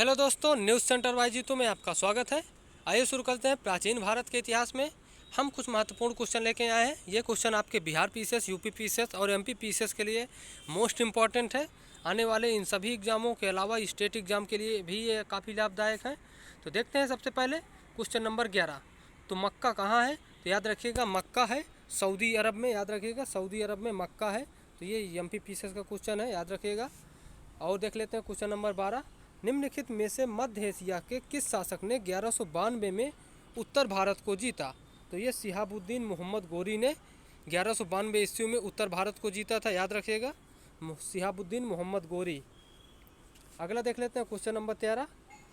Hello दोस्तों, news centre वाईजीतो में आपका स्वागत है। आइए शुरू करते हैं। प्राचीन भारत के इतिहास में हम कुछ महत्वपूर्ण क्वेश्चन लेके आए हैं। ये क्वेश्चन आपके बिहार पीसीएस, यूपी पीसीएस और एमपी पीसीएस के लिए मोस्ट इम्पॉर्टेंट है। आने वाले इन सभी एग्जामों के अलावा स्टेट एग्जाम के लिए भी ये काफ़ी लाभदायक है। तो देखते हैं सबसे पहले क्वेश्चन नंबर 11। तो मक्का कहाँ है? तो याद रखिएगा मक्का है सऊदी अरब में। याद रखिएगा सऊदी अरब में मक्का है। तो ये एमपी पीसीएस का क्वेश्चन है, याद रखिएगा। और देख लेते हैं क्वेश्चन नंबर 12। निम्नलिखित में से मध्य एशिया के किस शासक ने 1192 में उत्तर भारत को जीता? तो ये शिहाबुद्दीन मोहम्मद गोरी ने 1192 ईस्वी में उत्तर भारत को जीता था, याद रखिएगा, शिहाबुद्दीन मोहम्मद गोरी। अगला देख लेते हैं क्वेश्चन नंबर 13।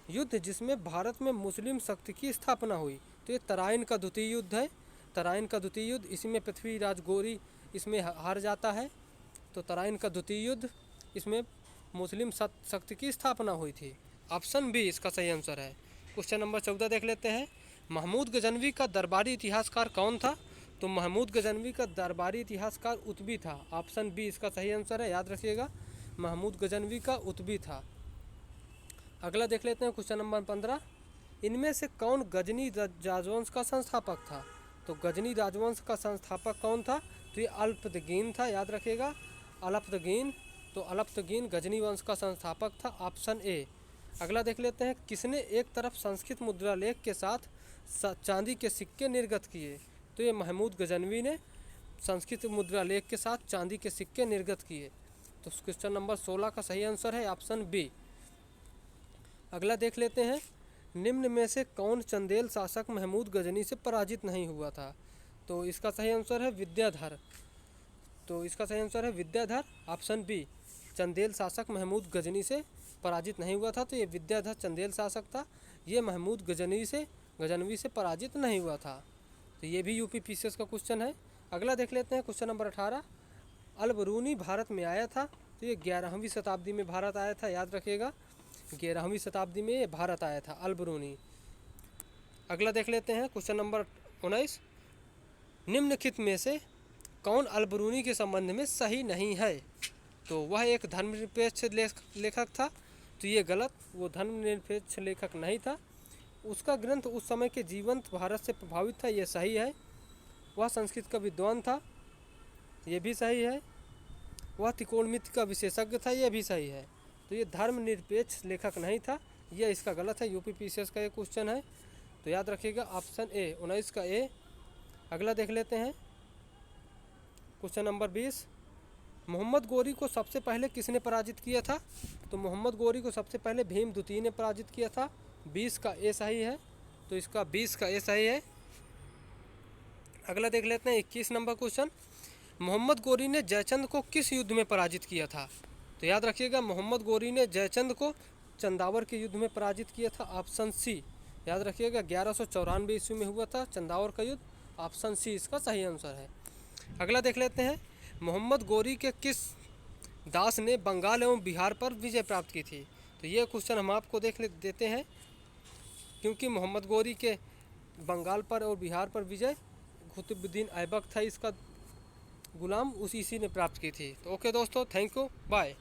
युद्ध जिसमें भारत में मुस्लिम शक्ति की स्थापना हुई? तो ये तराइन का द्वितीय युद्ध है। तराइन का द्वितीय युद्ध, इसमें पृथ्वीराज गोरी इसमें हार जाता है। तो तराइन का द्वितीय युद्ध, इसमें मुस्लिम शक्ति की स्थापना हुई थी। ऑप्शन बी इसका सही आंसर है। क्वेश्चन नंबर 14 देख लेते हैं। महमूद गजनवी का दरबारी इतिहासकार कौन था? तो महमूद गजनवी का दरबारी इतिहासकार उतबी था। ऑप्शन बी इसका सही आंसर है, याद रखिएगा, महमूद गजनवी का उतबी था। अगला देख लेते हैं क्वेश्चन नंबर 15। इनमें से कौन गजनी राजवंश का संस्थापक था? तो गजनी राजवंश का संस्थापक कौन था? तो ये अल्पतगीन था, याद रखिएगा, अल्पतगीन। तो अल्पतगीन गजनी वंश का संस्थापक था, ऑप्शन ए। अगला देख लेते हैं। किसने एक तरफ संस्कृत मुद्रा लेख के साथ चांदी के सिक्के निर्गत किए? तो ये महमूद गजनवी ने संस्कृत मुद्रा लेख के साथ चांदी के सिक्के निर्गत किए। तो क्वेश्चन नंबर 16 का सही आंसर है ऑप्शन बी। अगला देख लेते हैं। निम्न में से कौन चंदेल शासक महमूद गजनी से पराजित नहीं हुआ था? तो इसका सही आंसर है विद्याधर। तो इसका सही आंसर है विद्याधर, ऑप्शन बी। चंदेल शासक महमूद गजनी से पराजित नहीं हुआ था। तो ये विद्याधर चंदेल शासक था, ये महमूद गजनवी से पराजित नहीं हुआ था। तो ये भी यूपी पीसीएस का क्वेश्चन है। अगला देख लेते हैं क्वेश्चन नंबर 18। अल बरूनी भारत में आया था? तो ये 11वीं शताब्दी में भारत आया था, याद रखिएगा, 11वीं शताब्दी में ये भारत आया था अल बरूनी। अगला देख लेते हैं क्वेश्चन नंबर 19। निम्नलिखित में से कौन अल बरूनी के संबंध में सही नहीं है? तो वह एक धर्मनिरपेक्ष लेखक था। तो ये गलत, वो धर्मनिरपेक्ष लेखक नहीं था। उसका ग्रंथ उस समय के जीवंत भारत से प्रभावित था, ये सही है। वह संस्कृत का विद्वान था, ये भी सही है। वह त्रिकोणमिति का विशेषज्ञ था, ये भी सही है। तो ये धर्मनिरपेक्ष लेखक नहीं था, यह इसका गलत है। यूपी पीसीएस का ये क्वेश्चन है, तो याद रखिएगा ऑप्शन ए, 19 का ए। अगला देख लेते हैं क्वेश्चन नंबर 20। मोहम्मद गोरी को सबसे पहले किसने पराजित किया था? तो मोहम्मद गोरी को सबसे पहले भीम द्वितीय ने पराजित किया था। 20 का ए सही है। तो इसका 20 का ए सही है। अगला देख लेते हैं 21 नंबर क्वेश्चन। मोहम्मद गोरी ने जयचंद को किस युद्ध में पराजित किया था? तो याद रखिएगा, मोहम्मद गोरी ने जयचंद को चंदावर के युद्ध में पराजित किया था, ऑप्शन सी। याद रखिएगा 1194 ईस्वी में हुआ था चंदावर का युद्ध, ऑप्शन सी इसका सही आंसर है। अगला देख लेते हैं। मोहम्मद गोरी के किस दास ने बंगाल एवं बिहार पर विजय प्राप्त की थी? तो ये क्वेश्चन हम आपको देते हैं, क्योंकि मोहम्मद गोरी के बंगाल पर और बिहार पर विजय कुतुबुद्दीन ऐबक था इसका गुलाम, इसी ने प्राप्त की थी। तो ओके दोस्तों, थैंक यू, बाय।